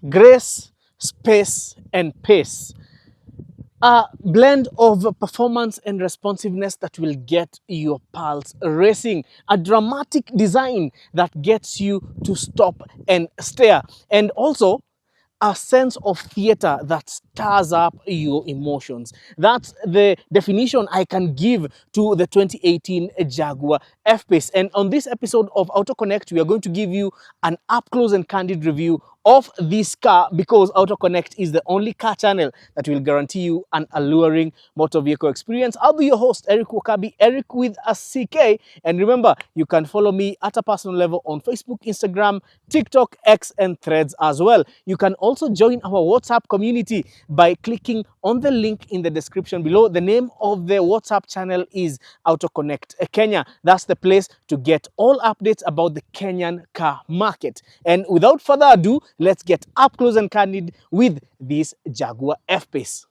Grace, space, and pace. A blend of performance and responsiveness that will get your pulse racing. A dramatic design that gets you to stop and stare. And also a sense of theater that stirs up your emotions. That's the definition I can give to the 2018 Jaguar F Pace. And on this episode of Autokonnekt, we are going to give you an up-close and candid review of this car, because Autokonnekt is the only car channel that will guarantee you an alluring motor vehicle experience. I'll be your host, Eric Wakabi, Eric with a CK. And remember, you can follow me at a personal level on Facebook, Instagram, TikTok, X, and Threads as well. You can also join our WhatsApp community by clicking on the link in the description below. The name of the WhatsApp channel is Autokonnekt Kenya. That's the place to get all updates about the Kenyan car market. And without further ado, let's get up close and candid with this Jaguar F Pace.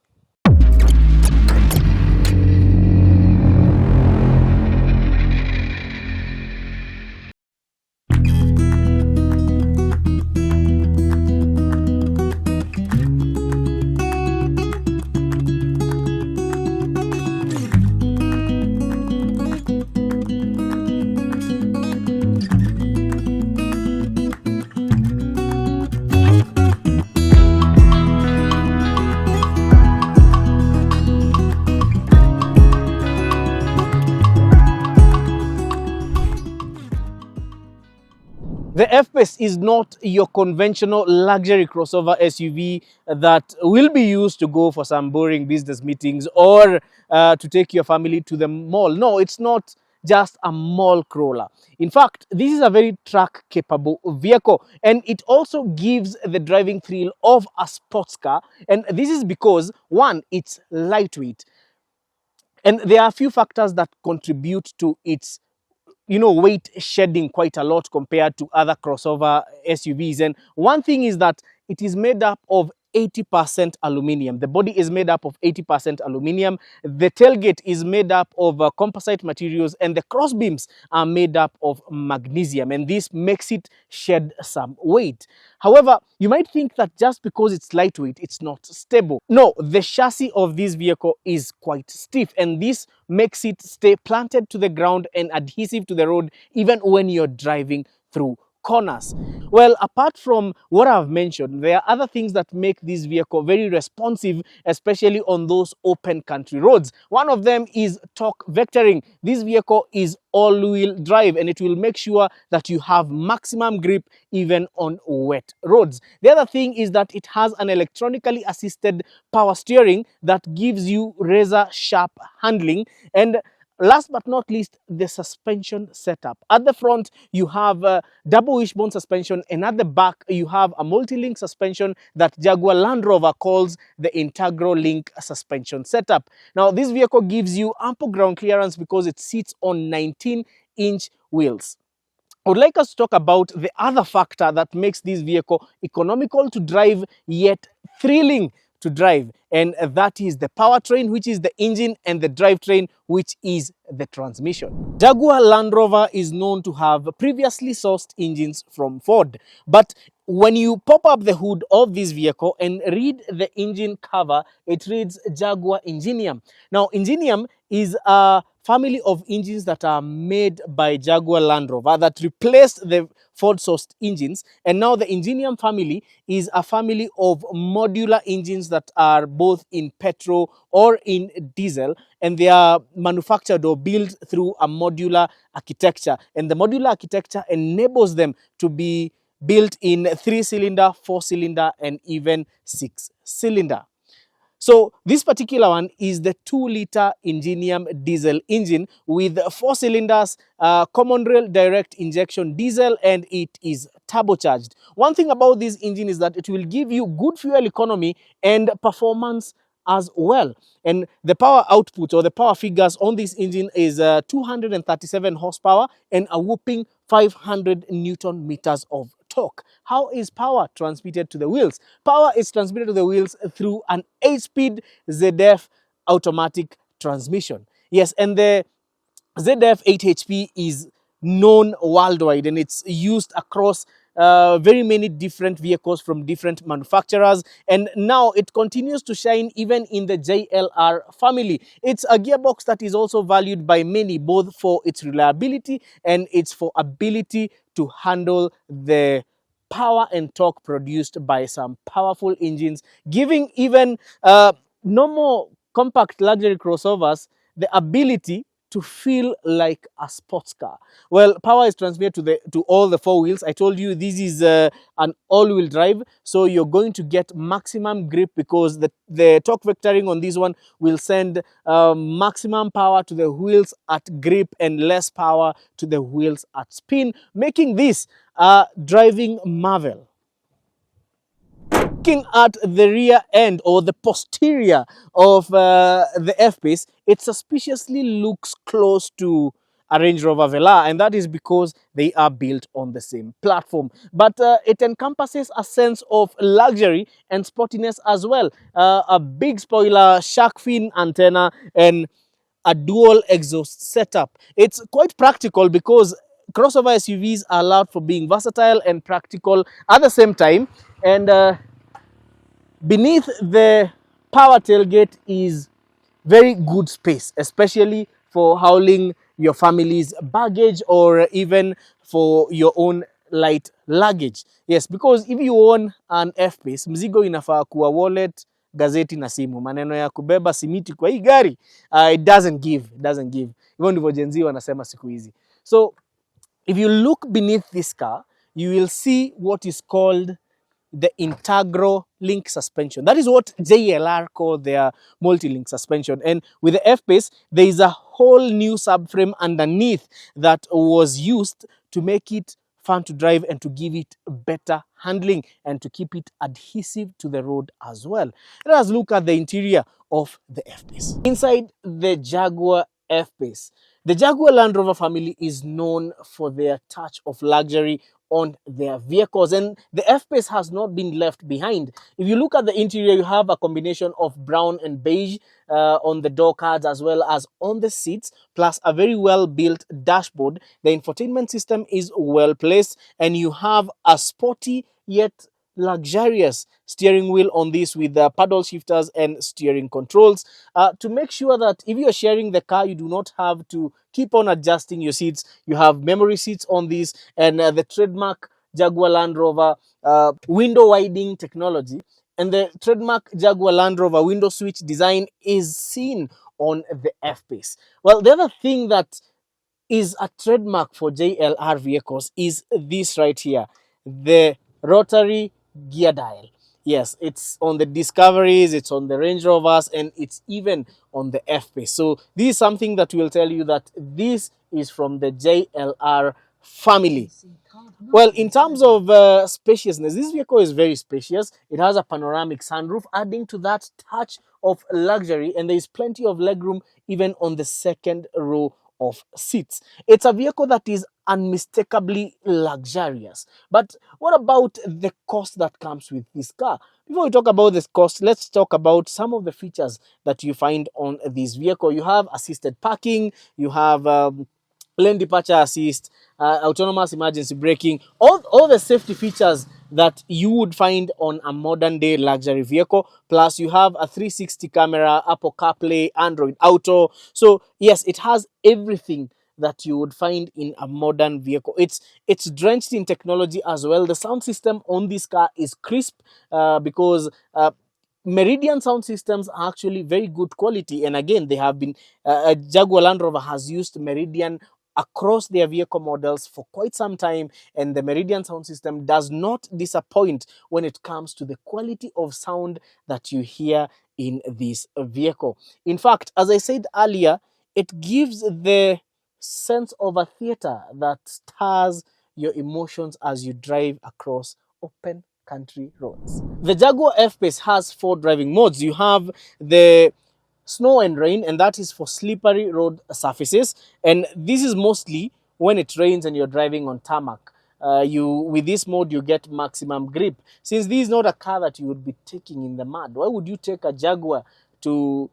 The F Pace is not your conventional luxury crossover SUV that will be used to go for some boring business meetings or to take your family to the mall. No, it's not just a mall crawler. In fact, this is a very track-capable vehicle, and it also gives the driving thrill of a sports car. And this is because, one, it's lightweight. And there are a few factors that contribute to its weight shedding quite a lot compared to other crossover SUVs. And one thing is that it is made up of 80% aluminium. The body is made up of 80% aluminium. The tailgate is made up of composite materials, and the cross beams are made up of magnesium, and this makes it shed some weight. However, you might think that just because it's lightweight, it's not stable. No, the chassis of this vehicle is quite stiff, and this makes it stay planted to the ground and adhesive to the road even when you're driving through corners. Well, apart from what I've mentioned, there are other things that make this vehicle very responsive, especially on those open country roads. One of them is torque vectoring. This vehicle is all-wheel drive, and it will make sure that you have maximum grip even on wet roads. The other thing is that it has an electronically assisted power steering that gives you razor-sharp handling. And last but not least, the suspension setup. At the front, you have a double wishbone suspension, and at the back, you have a multi-link suspension that Jaguar Land Rover calls the Integral Link suspension setup. Now, this vehicle gives you ample ground clearance because it sits on 19-inch wheels. I would like us to talk about the other factor that makes this vehicle economical to drive yet thrilling to drive, and that is the powertrain, which is the engine, and the drivetrain, which is the transmission. Jaguar Land Rover is known to have previously sourced engines from Ford, but when you pop up the hood of this vehicle and read the engine cover, it reads Jaguar Ingenium. Now, Ingenium is a family of engines that are made by Jaguar Land Rover that replaced the Ford-sourced engines, and now the Ingenium family is a family of modular engines that are both in petrol or in diesel, and they are manufactured or built through a modular architecture, and the modular architecture enables them to be built in 3-cylinder, 4-cylinder, and even 6-cylinder. So this particular one is the 2-liter Ingenium diesel engine with 4 cylinders, common rail direct injection diesel, and it is turbocharged. One thing about this engine is that it will give you good fuel economy and performance as well. And the power output or the power figures on this engine is 237 horsepower and a whopping 500 Newton meters of torque. How is power transmitted to the wheels? Power is transmitted to the wheels through an 8-speed ZF automatic transmission. Yes, and the ZF 8 HP is known worldwide, and it's used across very many different vehicles from different manufacturers, and now it continues to shine even in the JLR family. It's a gearbox that is also valued by many, both for its reliability and its for ability to handle the power and torque produced by some powerful engines, giving even normal compact luxury crossovers the ability to feel like a sports car. Well, power is transferred to all the four wheels. I told you this is an all-wheel drive, so you're going to get maximum grip because the torque vectoring on this one will send maximum power to the wheels at grip and less power to the wheels at spin, making this a driving marvel. Looking at the rear end or the posterior of the F Pace, it suspiciously looks close to a Range Rover Velar, and that is because they are built on the same platform. But it encompasses a sense of luxury and sportiness as well. A big spoiler, shark fin antenna, and a dual exhaust setup. It's quite practical because crossover SUVs are allowed for being versatile and practical at the same time. And beneath the power tailgate is very good space, especially for hauling your family's baggage or even for your own light luggage. Yes, because if you own an F-Pace, mzigo inafaa kuwa wallet, gazeti na simu. Maneno ya kubeba simiti kwa hii gari, it doesn't give. Hivyo ndivyo Gen Z wanasema siku hizi. So, if you look beneath this car, you will see what is called the integral link suspension. That is what JLR call their multi-link suspension. And with the F-Pace, there is a whole new subframe underneath that was used to make it fun to drive and to give it better handling and to keep it adhesive to the road as well. Let us look at the interior of the F-Pace. Inside the Jaguar F-Pace, the Jaguar Land Rover family is known for their touch of luxury on their vehicles, and the F-Pace has not been left behind. If you look at the interior, you have a combination of brown and beige on the door cards as well as on the seats, plus a very well-built dashboard. The infotainment system is well placed, and you have a sporty yet luxurious steering wheel on this with the paddle shifters and steering controls to make sure that if you're sharing the car, you do not have to keep on adjusting your seats. You have memory seats on this, and the trademark Jaguar Land Rover window widening technology and the trademark Jaguar Land Rover window switch design is seen on the F-Pace. Well, the other thing that is a trademark for JLR vehicles is this right here, the rotary gear dial. Yes, it's on the Discoveries, it's on the Range Rovers, and it's even on the F-Pace. So this is something that will tell you that this is from the JLR family. Well, in terms of spaciousness, this vehicle is very spacious. It has a panoramic sunroof, adding to that touch of luxury, and there is plenty of legroom even on the second row of seats. It's a vehicle that is unmistakably luxurious. But what about the cost that comes with this car? Before we talk about this cost, let's talk about some of the features that you find on this vehicle. You have assisted parking, you have lane departure assist, autonomous emergency braking, all the safety features that you would find on a modern day luxury vehicle. Plus you have a 360 camera, Apple CarPlay, Android Auto. So yes, it has everything that you would find in a modern vehicle. It's drenched in technology as well. The sound system on this car is crisp because Meridian sound systems are actually very good quality, and again they have been Jaguar Land Rover has used Meridian across their vehicle models for quite some time, and the Meridian sound system does not disappoint when it comes to the quality of sound that you hear in this vehicle. In fact, as I said earlier, it gives the sense of a theater that stirs your emotions as you drive across open country roads. The Jaguar F Pace has 4 driving modes. You have the snow and rain, and that is for slippery road surfaces, and this is mostly when it rains and you're driving on tarmac. With this mode you get maximum grip. Since this is not a car that you would be taking in the mud, why would you take a Jaguar to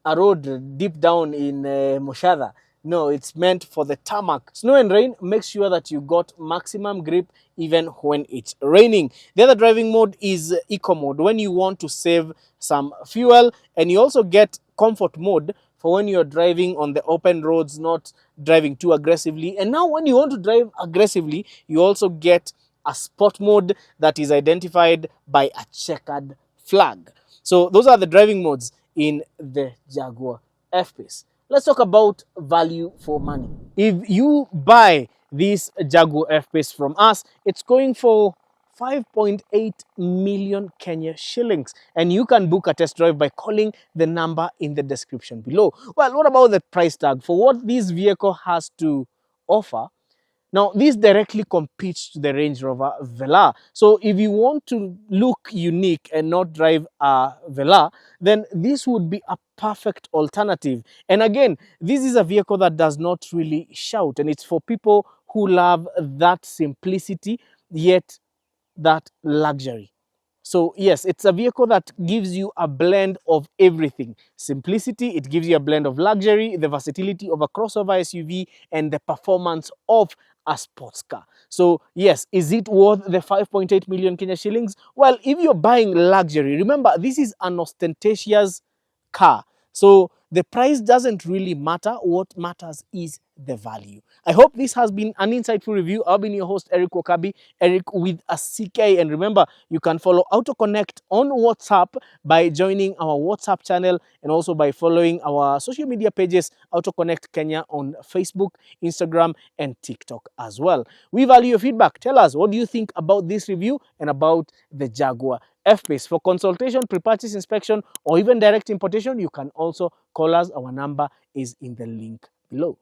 a road deep down in Moshada? No, it's meant for the tarmac. Snow and rain, make sure that you got maximum grip even when it's raining. The other driving mode is eco mode, when you want to save some fuel, and you also get comfort mode for when you're driving on the open roads, not driving too aggressively. And now when you want to drive aggressively, you also get a sport mode that is identified by a checkered flag. So those are the driving modes in the Jaguar F Pace. Let's talk about value for money. If you buy this Jaguar F Pace from us, it's going for 5.8 million Kenya shillings, and you can book a test drive by calling the number in the description below. Well, what about the price tag? For what this vehicle has to offer, now, this directly competes to the Range Rover Velar. So if you want to look unique and not drive a Velar, then this would be a perfect alternative. And again, this is a vehicle that does not really shout, and it's for people who love that simplicity, yet that luxury. So yes, it's a vehicle that gives you a blend of everything. Simplicity, it gives you a blend of luxury, the versatility of a crossover SUV, and the performance of a sports car. So yes, is it worth the 5.8 million Kenya shillings? Well, if you're buying luxury, remember this is an ostentatious car. So the price doesn't really matter. What matters is the value. I hope this has been an insightful review. I've been your host, Eric Wakabi, Eric with a CK. And remember, you can follow Autokonnekt on WhatsApp by joining our WhatsApp channel, and also by following our social media pages, Autokonnekt Kenya on Facebook, Instagram, and TikTok as well. We value your feedback. Tell us, what do you think about this review and about the Jaguar F Pace? For consultation, pre-purchase inspection, or even direct importation, you can also call us. Our number is in the link below.